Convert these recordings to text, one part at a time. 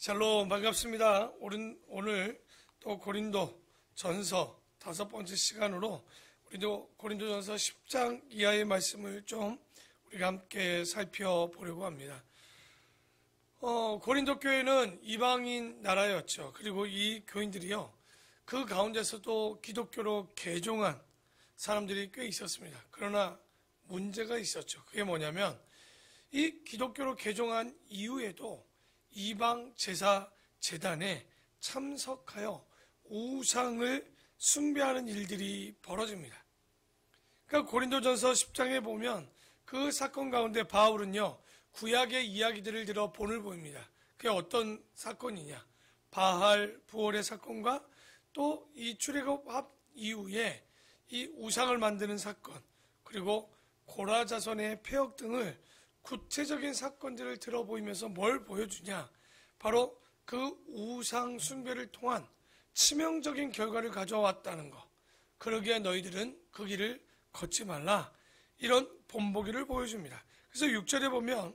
샬롬 반갑습니다. 오늘 또 고린도 전서 5번째 시간으로 우리도 고린도 전서 10장 이하의 말씀을 좀 우리가 함께 살펴보려고 합니다. 고린도 교회는 이방인 나라였죠. 그리고 이 교인들이요, 그 가운데서도 기독교로 개종한 사람들이 꽤 있었습니다. 그러나 문제가 있었죠. 그게 뭐냐면 이 기독교로 개종한 이후에도 이방 제사 재단에 참석하여 우상을 숭배하는 일들이 벌어집니다. 그러니까 고린도전서 10장에 보면 그 사건 가운데 바울은요, 구약의 이야기들을 들어 본을 보입니다. 그게 어떤 사건이냐? 바할 부월의 사건과 또 이 출애굽합 이후에 이 우상을 만드는 사건, 그리고 고라 자손의 폐역 등을 구체적인 사건들을 들어보이면서 뭘 보여주냐? 바로 그 우상 숭배를 통한 치명적인 결과를 가져왔다는 것. 그러기에 너희들은 그 길을 걷지 말라. 이런 본보기를 보여줍니다. 그래서 6절에 보면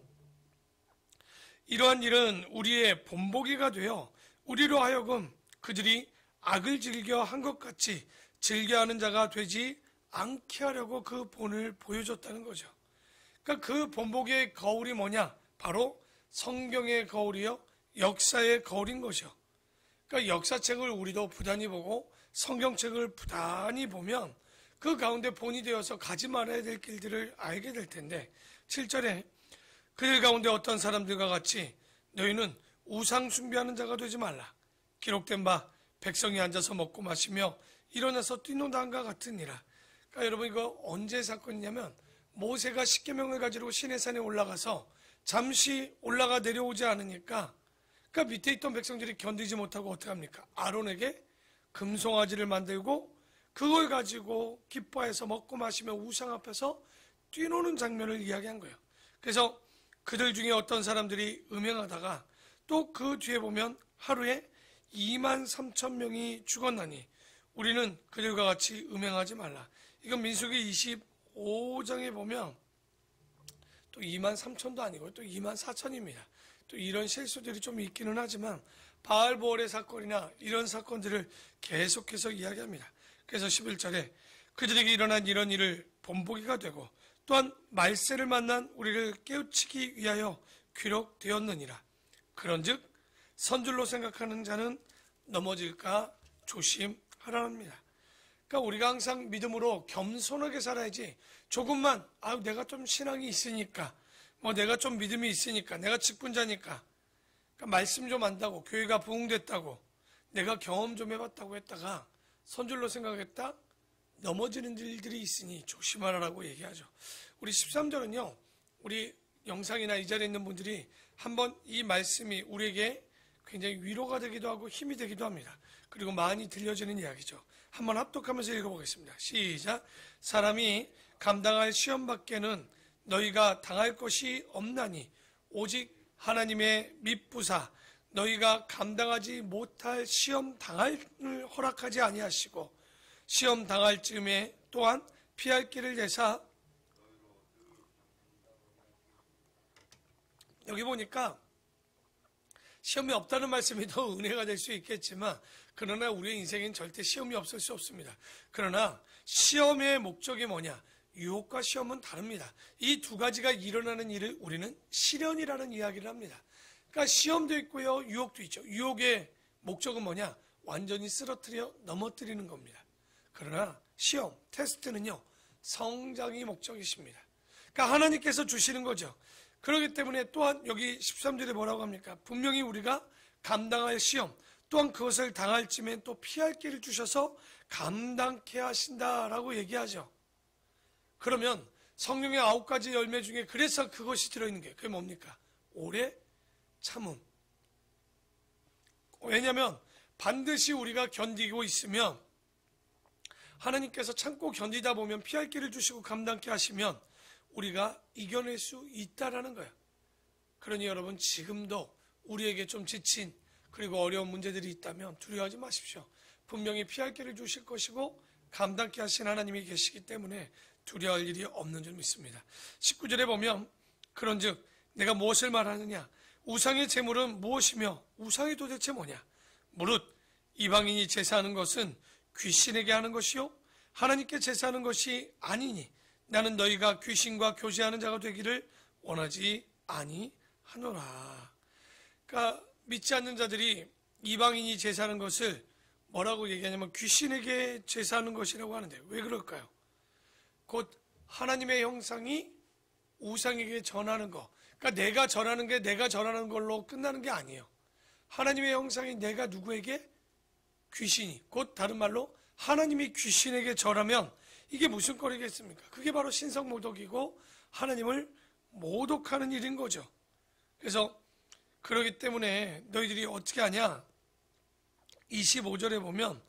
이러한 일은 우리의 본보기가 되어 우리로 하여금 그들이 악을 즐겨 한 것 같이 즐겨하는 자가 되지 않게 하려고 그 본을 보여줬다는 거죠. 그러니까 그 본보기의 거울이 뭐냐? 바로 성경의 거울이요, 역사의 거울인 것이요. 그러니까 역사책을 우리도 부단히 보고 성경책을 부단히 보면 그 가운데 본이 되어서 가지 말아야 될 길들을 알게 될 텐데, 7절에 그들 가운데 어떤 사람들과 같이 너희는 우상 숭배하는 자가 되지 말라. 기록된 바 백성이 앉아서 먹고 마시며 일어나서 뛰노다함과 같으니라. 그러니까 여러분, 이거 언제 사건이냐면 모세가 십계명을 가지고 시내산에 올라가서 잠시 올라가 내려오지 않으니까, 그러니까 밑에 있던 백성들이 견디지 못하고 어떻게 합니까? 아론에게 금송아지를 만들고 그걸 가지고 기뻐해서 먹고 마시며 우상 앞에서 뛰노는 장면을 이야기한 거예요. 그래서 그들 중에 어떤 사람들이 음행하다가 또 그 뒤에 보면 하루에 23,000명이 죽었나니 우리는 그들과 같이 음행하지 말라. 이건 민수기 25장에 보면 또 23,000도 아니고 또 24,000입니다. 또 이런 실수들이 좀 있기는 하지만 바알보월의 사건이나 이런 사건들을 계속해서 이야기합니다. 그래서 11절에 그들에게 일어난 이런 일을 본보기가 되고 또한 말세를 만난 우리를 깨우치기 위하여 기록되었느니라. 그런즉 선줄로 생각하는 자는 넘어질까 조심하라합니다. 그러니까 우리가 항상 믿음으로 겸손하게 살아야지, 조금만 내가 좀 신앙이 있으니까, 내가 좀 믿음이 있으니까, 내가 직분자니까, 그러니까 말씀 좀 안다고, 교회가 부흥됐다고, 내가 경험 좀 해봤다고 했다가 선줄로 생각했다 넘어지는 일들이 있으니 조심하라고 얘기하죠. 우리 13절은요, 우리 영상이나 이 자리에 있는 분들이 한번 이 말씀이 우리에게 굉장히 위로가 되기도 하고 힘이 되기도 합니다. 그리고 많이 들려지는 이야기죠. 한번 합독하면서 읽어보겠습니다. 시작. 사람이 감당할 시험 밖에는 너희가 당할 것이 없나니 오직 하나님의 밑부사 너희가 감당하지 못할 시험 당할을 허락하지 아니하시고 시험 당할 즈음에 또한 피할 길을 내사. 여기 보니까 시험이 없다는 말씀이 더 은혜가 될 수 있겠지만, 그러나 우리의 인생엔 절대 시험이 없을 수 없습니다. 그러나 시험의 목적이 뭐냐? 유혹과 시험은 다릅니다. 이 두 가지가 일어나는 일을 우리는 시련이라는 이야기를 합니다. 그러니까 시험도 있고요, 유혹도 있죠. 유혹의 목적은 뭐냐? 완전히 쓰러뜨려 넘어뜨리는 겁니다. 그러나 시험, 테스트는요, 성장이 목적이십니다. 그러니까 하나님께서 주시는 거죠. 그렇기 때문에 또한 여기 13절에 뭐라고 합니까? 분명히 우리가 감당할 시험, 또한 그것을 당할 쯤엔 또 피할 길을 주셔서 감당케 하신다라고 얘기하죠. 그러면 성령의 9가지 열매 중에 그래서 그것이 들어있는 게, 그게 뭡니까? 오래 참음. 왜냐하면 반드시 우리가 견디고 있으면, 하나님께서 참고 견디다 보면 피할 길을 주시고 감당케 하시면 우리가 이겨낼 수 있다라는 거예요. 그러니 여러분, 지금도 우리에게 좀 지친 그리고 어려운 문제들이 있다면 두려워하지 마십시오. 분명히 피할 길을 주실 것이고 감당케 하신 하나님이 계시기 때문에 두려워할 일이 없는 줄 믿습니다. 19절에 보면 그런즉 내가 무엇을 말하느냐? 우상의 제물은 무엇이며 우상이 도대체 뭐냐? 무릇 이방인이 제사하는 것은 귀신에게 하는 것이요 하나님께 제사하는 것이 아니니 나는 너희가 귀신과 교제하는 자가 되기를 원하지 아니하노라. 그러니까 믿지 않는 자들이 이방인이 제사하는 것을 뭐라고 얘기하냐면 귀신에게 제사하는 것이라고 하는데 왜 그럴까요? 곧 하나님의 형상이 우상에게 전하는 거. 그러니까 내가 전하는 게 내가 전하는 걸로 끝나는 게 아니에요. 하나님의 형상이 내가 누구에게? 귀신이. 곧 다른 말로 하나님이 귀신에게 절하면 이게 무슨 꼴이겠습니까? 그게 바로 신성모독이고 하나님을 모독하는 일인 거죠. 그래서 그러기 때문에 너희들이 어떻게 하냐? 25절에 보면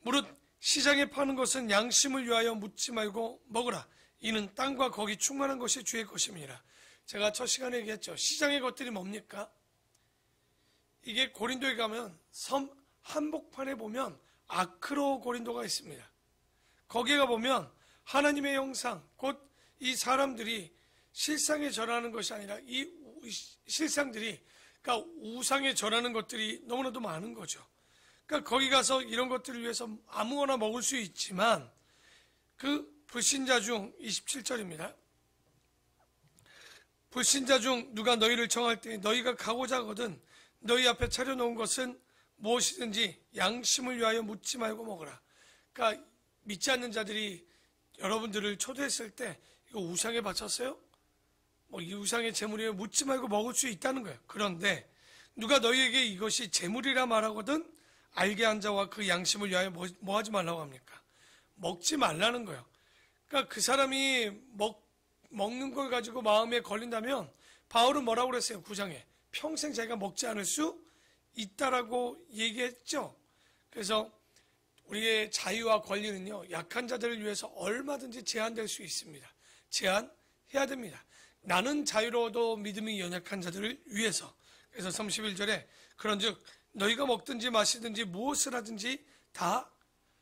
무릇 시장에 파는 것은 양심을 위하여 묻지 말고 먹으라. 이는 땅과 거기 충만한 것이 주의 것임이라. 제가 첫 시간에 얘기했죠. 시장의 것들이 뭡니까? 이게 고린도에 가면 섬 한복판에 보면 아크로 고린도가 있습니다. 거기에 가보면 하나님의 형상, 곧 이 사람들이 실상에 절하는 것이 아니라 이 실상들이, 그러니까 우상에 절하는 것들이 너무나도 많은 거죠. 그러니까 거기 가서 이런 것들을 위해서 아무거나 먹을 수 있지만 그 불신자 중 27절입니다. 불신자 중 누가 너희를 청할 때 너희가 가고자 하거든 너희 앞에 차려놓은 것은 무엇이든지 양심을 위하여 묻지 말고 먹으라. 그러니까 믿지 않는 자들이 여러분들을 초대했을 때 이거 우상에 바쳤어요? 이 우상의 제물이에요? 묻지 말고 먹을 수 있다는 거예요. 그런데 누가 너희에게 이것이 제물이라 말하거든 알게 한 자와 그 양심을 위하여 뭐 하지 말라고 합니까? 먹지 말라는 거예요. 그러니까 그 사람이 먹는 걸 가지고 마음에 걸린다면 바울은 뭐라고 그랬어요? 9장에 평생 자기가 먹지 않을 수 있다라고 얘기했죠. 그래서 우리의 자유와 권리는요, 약한 자들을 위해서 얼마든지 제한될 수 있습니다. 제한해야 됩니다. 나는 자유로워도 믿음이 연약한 자들을 위해서. 그래서 31절에 그런즉 너희가 먹든지 마시든지 무엇을 하든지 다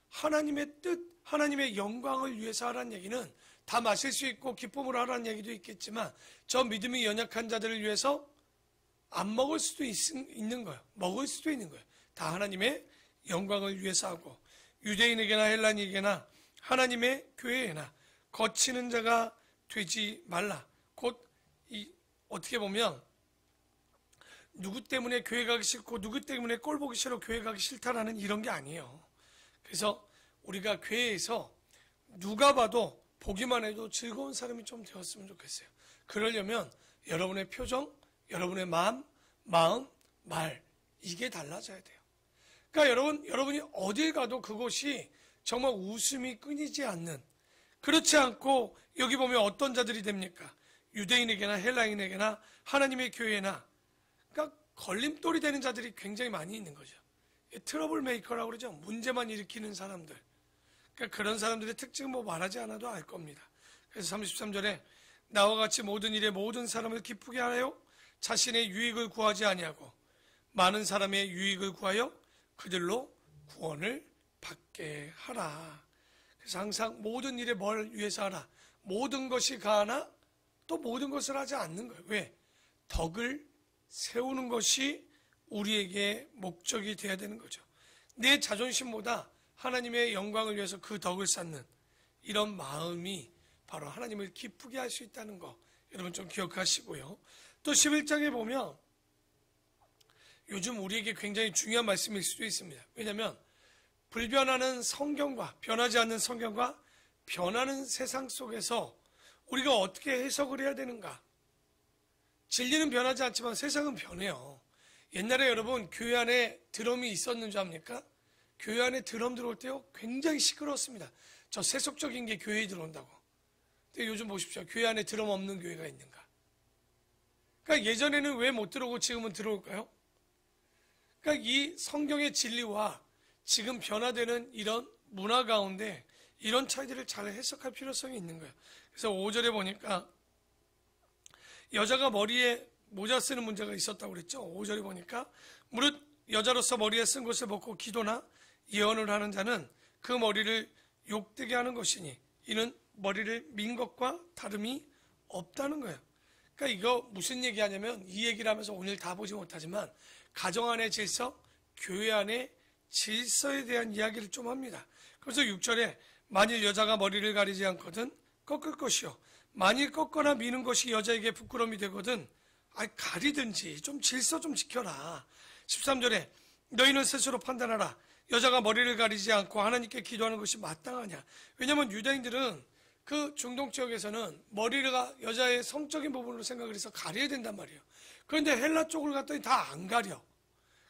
하나님의 뜻, 하나님의 영광을 위해서 하라는 얘기는 다 마실 수 있고 기쁨으로 하라는 얘기도 있겠지만 저 믿음이 연약한 자들을 위해서 안 먹을 수도 있는 거예요. 먹을 수도 있는 거예요. 다 하나님의 영광을 위해서 하고 유대인에게나 헬라인에게나 하나님의 교회에나 거치는 자가 되지 말라. 곧 어떻게 보면 누구 때문에 교회 가기 싫고 누구 때문에 꼴 보기 싫어 교회 가기 싫다라는 이런 게 아니에요. 그래서 우리가 교회에서 누가 봐도 보기만 해도 즐거운 사람이 좀 되었으면 좋겠어요. 그러려면 여러분의 표정, 여러분의 마음, 말 이게 달라져야 돼요. 그러니까 여러분이 어딜 가도 그곳이 정말 웃음이 끊이지 않는, 그렇지 않고 여기 보면 어떤 자들이 됩니까? 유대인에게나 헬라인에게나 하나님의 교회나 그러니까 걸림돌이 되는 자들이 굉장히 많이 있는 거죠. 트러블 메이커라고 그러죠. 문제만 일으키는 사람들. 그러니까 그런 사람들의 특징은 뭐 말하지 않아도 알 겁니다. 그래서 33절에 나와 같이 모든 일에 모든 사람을 기쁘게 하여 자신의 유익을 구하지 아니하고 많은 사람의 유익을 구하여 그들로 구원을 받게 하라. 그래서 항상 모든 일에 뭘 위해서 하라. 모든 것이 가하나 또 모든 것을 하지 않는 거예요. 왜? 덕을 세우는 것이 우리에게 목적이 되어야 되는 거죠. 내 자존심보다 하나님의 영광을 위해서 그 덕을 쌓는 이런 마음이 바로 하나님을 기쁘게 할 수 있다는 거 여러분 좀 기억하시고요. 또 11장에 보면 요즘 우리에게 굉장히 중요한 말씀일 수도 있습니다. 왜냐하면 불변하는 성경과 변하지 않는 성경과 변하는 세상 속에서 우리가 어떻게 해석을 해야 되는가. 진리는 변하지 않지만 세상은 변해요. 옛날에 여러분 교회 안에 드럼이 있었는 줄 압니까? 교회 안에 드럼 들어올 때요 굉장히 시끄러웠습니다. 저 세속적인 게 교회에 들어온다고. 근데 요즘 보십시오. 교회 안에 드럼 없는 교회가 있는가. 그러니까 예전에는 왜 못 들어오고 지금은 들어올까요? 그러니까 이 성경의 진리와 지금 변화되는 이런 문화 가운데 이런 차이들을 잘 해석할 필요성이 있는 거예요. 그래서 5절에 보니까 여자가 머리에 모자 쓰는 문제가 있었다고 그랬죠. 5절에 보니까 무릇 여자로서 머리에 쓴 것을 벗고 기도나 예언을 하는 자는 그 머리를 욕되게 하는 것이니 이는 머리를 민 것과 다름이 없다는 거예요. 그러니까 이거 무슨 얘기하냐면 이 얘기를 하면서 오늘 다 보지 못하지만 가정 안의 질서, 교회 안의 질서에 대한 이야기를 좀 합니다. 그래서 6절에 만일 여자가 머리를 가리지 않거든 꺾을 것이요 만일 꺾거나 미는 것이 여자에게 부끄러움이 되거든 가리든지 좀 질서 좀 지켜라. 13절에 너희는 스스로 판단하라. 여자가 머리를 가리지 않고 하나님께 기도하는 것이 마땅하냐. 왜냐하면 유대인들은 그 중동 지역에서는 머리가 여자의 성적인 부분으로 생각을 해서 가려야 된단 말이에요. 그런데 헬라 쪽을 갔더니 다 안 가려.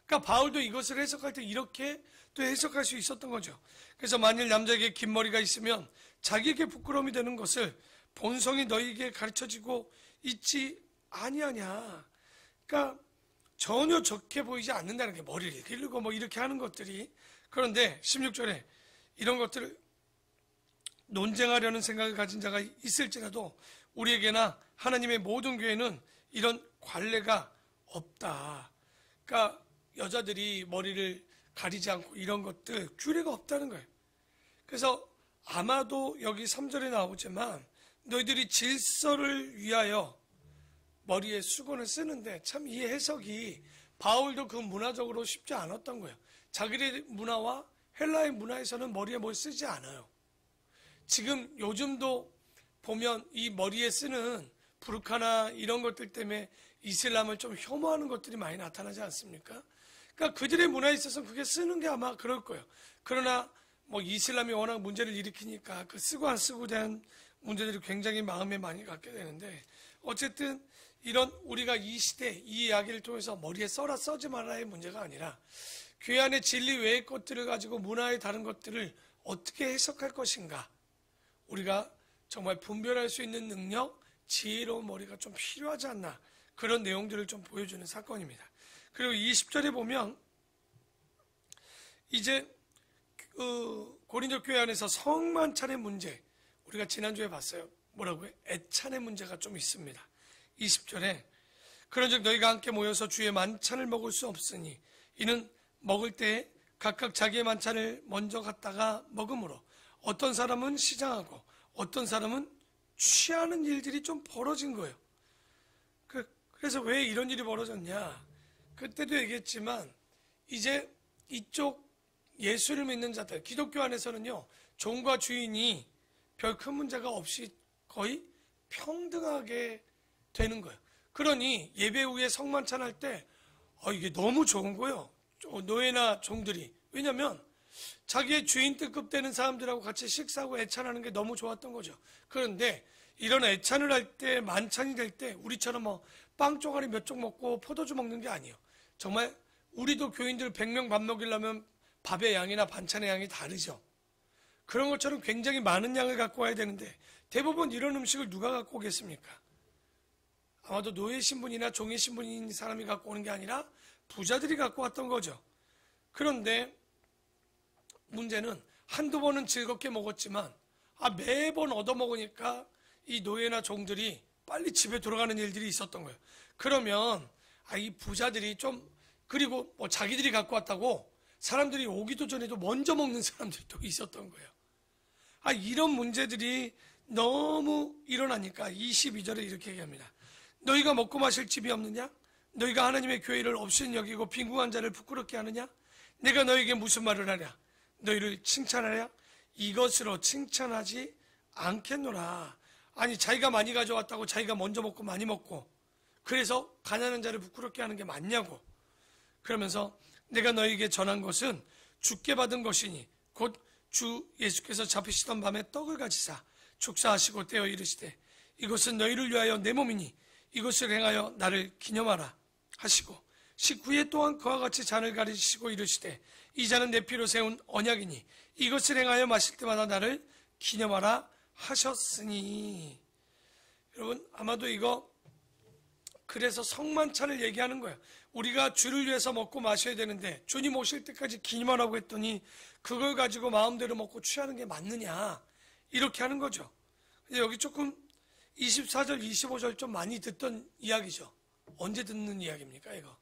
그러니까 바울도 이것을 해석할 때 이렇게 또 해석할 수 있었던 거죠. 그래서 만일 남자에게 긴 머리가 있으면 자기에게 부끄러움이 되는 것을 본성이 너희에게 가르쳐지고 있지 아니하냐. 그러니까 전혀 좋게 보이지 않는다는 게 머리를 기르고 뭐 이렇게 하는 것들이. 그런데 16절에 이런 것들을 논쟁하려는 생각을 가진 자가 있을지라도 우리에게나 하나님의 모든 교회는 이런 관례가 없다. 그러니까 여자들이 머리를 가리지 않고 이런 것들 규례가 없다는 거예요. 그래서 아마도 여기 3절에 나오지만 너희들이 질서를 위하여 머리에 수건을 쓰는데 참 이 해석이 바울도 그 문화적으로 쉽지 않았던 거예요. 자기의 문화와 헬라의 문화에서는 머리에 뭘 쓰지 않아요. 지금 요즘도 보면 이 머리에 쓰는 부르카나 이런 것들 때문에 이슬람을 좀 혐오하는 것들이 많이 나타나지 않습니까? 그러니까 그들의 문화에 있어서는 그게 쓰는 게 아마 그럴 거예요. 그러나 뭐 이슬람이 워낙 문제를 일으키니까 그 쓰고 안 쓰고 대한 문제들이 굉장히 마음에 많이 갖게 되는데 어쨌든 이런 우리가 이 시대 이 이야기를 통해서 머리에 써라 써지 말아의 문제가 아니라 교회 안의 진리 외의 것들을 가지고 문화의 다른 것들을 어떻게 해석할 것인가 우리가 정말 분별할 수 있는 능력, 지혜로운 머리가 좀 필요하지 않나 그런 내용들을 좀 보여주는 사건입니다. 그리고 20절에 보면 이제 고린도 교회 안에서 성만찬의 문제 우리가 지난주에 봤어요. 뭐라고요? 애찬의 문제가 좀 있습니다. 20절에 그런즉 너희가 함께 모여서 주의 만찬을 먹을 수 없으니 이는 먹을 때 각각 자기의 만찬을 먼저 갖다가 먹으므로 어떤 사람은 시장하고 어떤 사람은 취하는 일들이 좀 벌어진 거예요. 그래서 왜 이런 일이 벌어졌냐? 그때도 얘기했지만 이제 이쪽 예수를 믿는 자들, 기독교 안에서는요, 종과 주인이 별 큰 문제가 없이 거의 평등하게 되는 거예요. 그러니 예배 후에 성만찬 할 때 이게 너무 좋은 거예요. 노예나 종들이. 왜냐하면 자기의 주인 등급 되는 사람들하고 같이 식사하고 애찬하는 게 너무 좋았던 거죠. 그런데 이런 애찬을 할 때 만찬이 될 때 우리처럼 뭐 빵 쪼가리 몇 쪽 먹고 포도주 먹는 게 아니에요. 정말 우리도 교인들 100명 밥 먹이려면 밥의 양이나 반찬의 양이 다르죠. 그런 것처럼 굉장히 많은 양을 갖고 와야 되는데 대부분 이런 음식을 누가 갖고 오겠습니까? 아마도 노예 신분이나 종의 신분인 사람이 갖고 오는 게 아니라 부자들이 갖고 왔던 거죠. 그런데 문제는 한두 번은 즐겁게 먹었지만 매번 얻어먹으니까 이 노예나 종들이 빨리 집에 돌아가는 일들이 있었던 거예요. 그러면 이 부자들이 좀 그리고 뭐 자기들이 갖고 왔다고 사람들이 오기도 전에도 먼저 먹는 사람들도 있었던 거예요. 이런 문제들이 너무 일어나니까 22절에 이렇게 얘기합니다. 너희가 먹고 마실 집이 없느냐? 너희가 하나님의 교회를 없인 여기고 빈궁한 자를 부끄럽게 하느냐? 내가 너희에게 무슨 말을 하랴? 너희를 칭찬하랴? 이것으로 칭찬하지 않겠노라. 아니 자기가 많이 가져왔다고 자기가 먼저 먹고 많이 먹고 그래서 가난한 자를 부끄럽게 하는 게 맞냐고. 그러면서 내가 너희에게 전한 것은 주께 받은 것이니 곧 주 예수께서 잡히시던 밤에 떡을 가지사 축사하시고 떼어 이르시되 이것은 너희를 위하여 내 몸이니 이것을 행하여 나를 기념하라 하시고 식후에 또한 그와 같이 잔을 가리시고 이르시되 이 잔은 내 피로 세운 언약이니 이것을 행하여 마실 때마다 나를 기념하라 하셨으니. 여러분 아마도 이거 그래서 성만찬을 얘기하는 거예요. 우리가 주를 위해서 먹고 마셔야 되는데 주님 오실 때까지 기념하라고 했더니 그걸 가지고 마음대로 먹고 취하는 게 맞느냐 이렇게 하는 거죠. 근데 여기 조금 24절 25절 좀 많이 듣던 이야기죠. 언제 듣는 이야기입니까 이거?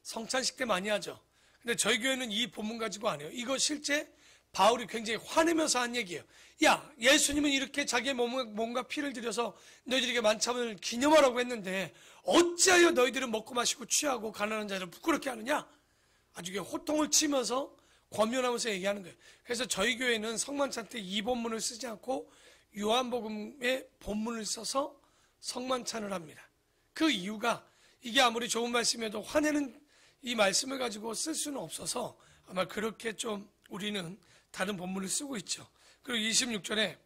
성찬식 때 많이 하죠. 근데 저희 교회는 이 본문 가지고 안 해요. 이거 실제 바울이 굉장히 화내면서 한 얘기예요. 야, 예수님은 이렇게 자기의 몸과 피를 들여서 너희들에게 만찬을 기념하라고 했는데 어찌하여 너희들은 먹고 마시고 취하고 가난한 자를 부끄럽게 하느냐? 아주 호통을 치면서 권면하면서 얘기하는 거예요. 그래서 저희 교회는 성만찬 때 이 본문을 쓰지 않고 요한복음의 본문을 써서 성만찬을 합니다. 그 이유가 이게 아무리 좋은 말씀에도 화내는 이 말씀을 가지고 쓸 수는 없어서 아마 그렇게 좀 우리는 다른 본문을 쓰고 있죠. 그리고 26절에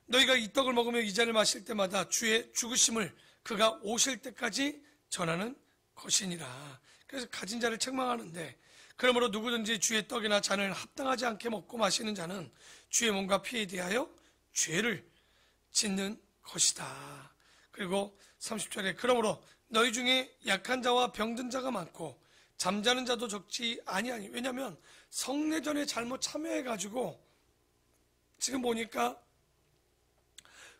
너희가 이 떡을 먹으며 이 잔을 마실 때마다 주의 죽으심을 그가 오실 때까지 전하는 것이니라. 그래서 가진 자를 책망하는데 그러므로 누구든지 주의 떡이나 잔을 합당하지 않게 먹고 마시는 자는 주의 몸과 피에 대하여 죄를 짓는 것이다. 그리고 30절에 그러므로 너희 중에 약한 자와 병든 자가 많고 잠자는 자도 적지 아니하니. 왜냐하면 성례전에 잘못 참여해가지고 지금 보니까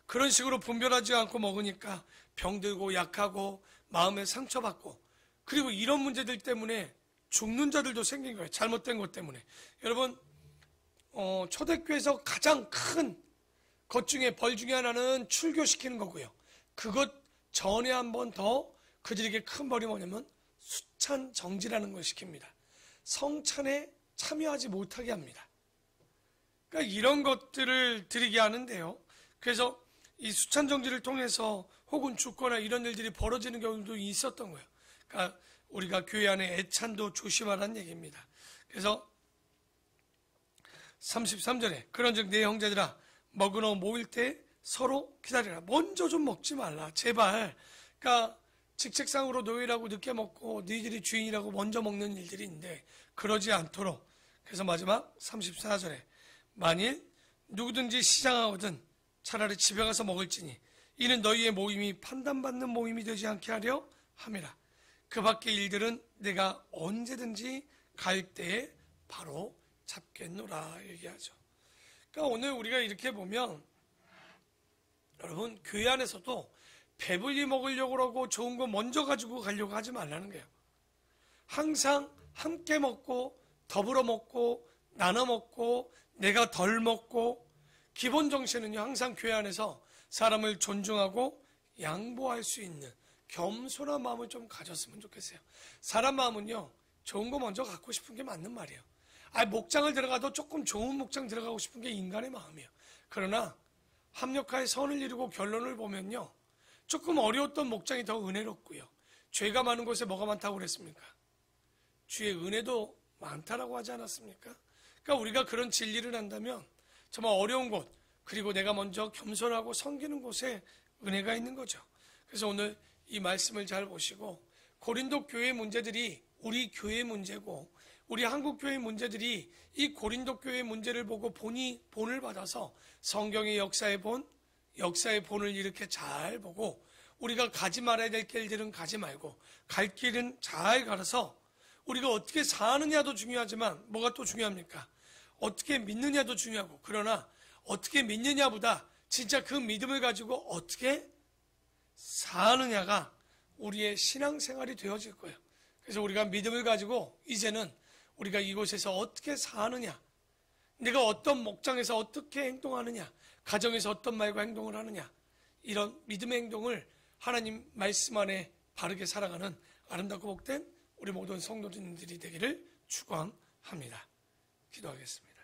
그런 식으로 분별하지 않고 먹으니까 병들고 약하고 마음에 상처받고 그리고 이런 문제들 때문에 죽는 자들도 생긴 거예요. 잘못된 것 때문에. 여러분 초대교회에서 가장 큰 것 중에 벌 중에 하나는 출교시키는 거고요. 그것 전에 한 번 더 그들에게 큰 벌이 뭐냐면 수찬 정지라는 걸 시킵니다. 성찬에 참여하지 못하게 합니다. 그러니까 이런 것들을 드리게 하는데요. 그래서 이 수찬 정지를 통해서 혹은 죽거나 이런 일들이 벌어지는 경우도 있었던 거예요. 그러니까 우리가 교회 안에 애찬도 조심하라는 얘기입니다. 그래서 33절에 그런즉 내 형제들아 먹으러 모일 때 서로 기다리라. 먼저 좀 먹지 말라. 제발. 그러니까 직책상으로 노예라고 늦게 먹고 너희들이 주인이라고 먼저 먹는 일들이 있는데 그러지 않도록. 그래서 마지막 34절에 만일 누구든지 시장하거든 차라리 집에 가서 먹을지니 이는 너희의 모임이 판단받는 모임이 되지 않게 하려 함이라. 그 밖의 일들은 내가 언제든지 갈 때에 바로 잡겠노라 얘기하죠. 그러니까 오늘 우리가 이렇게 보면 여러분 교회 안에서도 배불리 먹으려고 그러고 좋은 거 먼저 가지고 가려고 하지 말라는 거예요. 항상 함께 먹고 더불어 먹고 나눠 먹고 내가 덜 먹고 기본 정신은요 항상 교회 안에서 사람을 존중하고 양보할 수 있는 겸손한 마음을 좀 가졌으면 좋겠어요. 사람 마음은요 좋은 거 먼저 갖고 싶은 게 맞는 말이에요. 목장을 들어가도 조금 좋은 목장 들어가고 싶은 게 인간의 마음이에요. 그러나 합력하에 선을 이루고 결론을 보면요 조금 어려웠던 목장이 더 은혜롭고요. 죄가 많은 곳에 뭐가 많다고 그랬습니까? 주의 은혜도 많다라고 하지 않았습니까? 그러니까 우리가 그런 진리를 한다면 정말 어려운 곳 그리고 내가 먼저 겸손하고 섬기는 곳에 은혜가 있는 거죠. 그래서 오늘 이 말씀을 잘 보시고 고린도 교회의 문제들이 우리 교회의 문제고 우리 한국 교회의 문제들이 이 고린도 교회의 문제를 보고 본을 받아서 성경의 역사의 본을 이렇게 잘 보고 우리가 가지 말아야 될 길들은 가지 말고 갈 길은 잘 가서 우리가 어떻게 사느냐도 중요하지만 뭐가 또 중요합니까? 어떻게 믿느냐도 중요하고 그러나 어떻게 믿느냐보다 진짜 그 믿음을 가지고 어떻게 사느냐가 우리의 신앙생활이 되어질 거예요. 그래서 우리가 믿음을 가지고 이제는 우리가 이곳에서 어떻게 사느냐, 내가 어떤 목장에서 어떻게 행동하느냐, 가정에서 어떤 말과 행동을 하느냐, 이런 믿음의 행동을 하나님 말씀 안에 바르게 살아가는 아름답고 복된 우리 모든 성도님들이 되기를 축원합니다. 기도하겠습니다.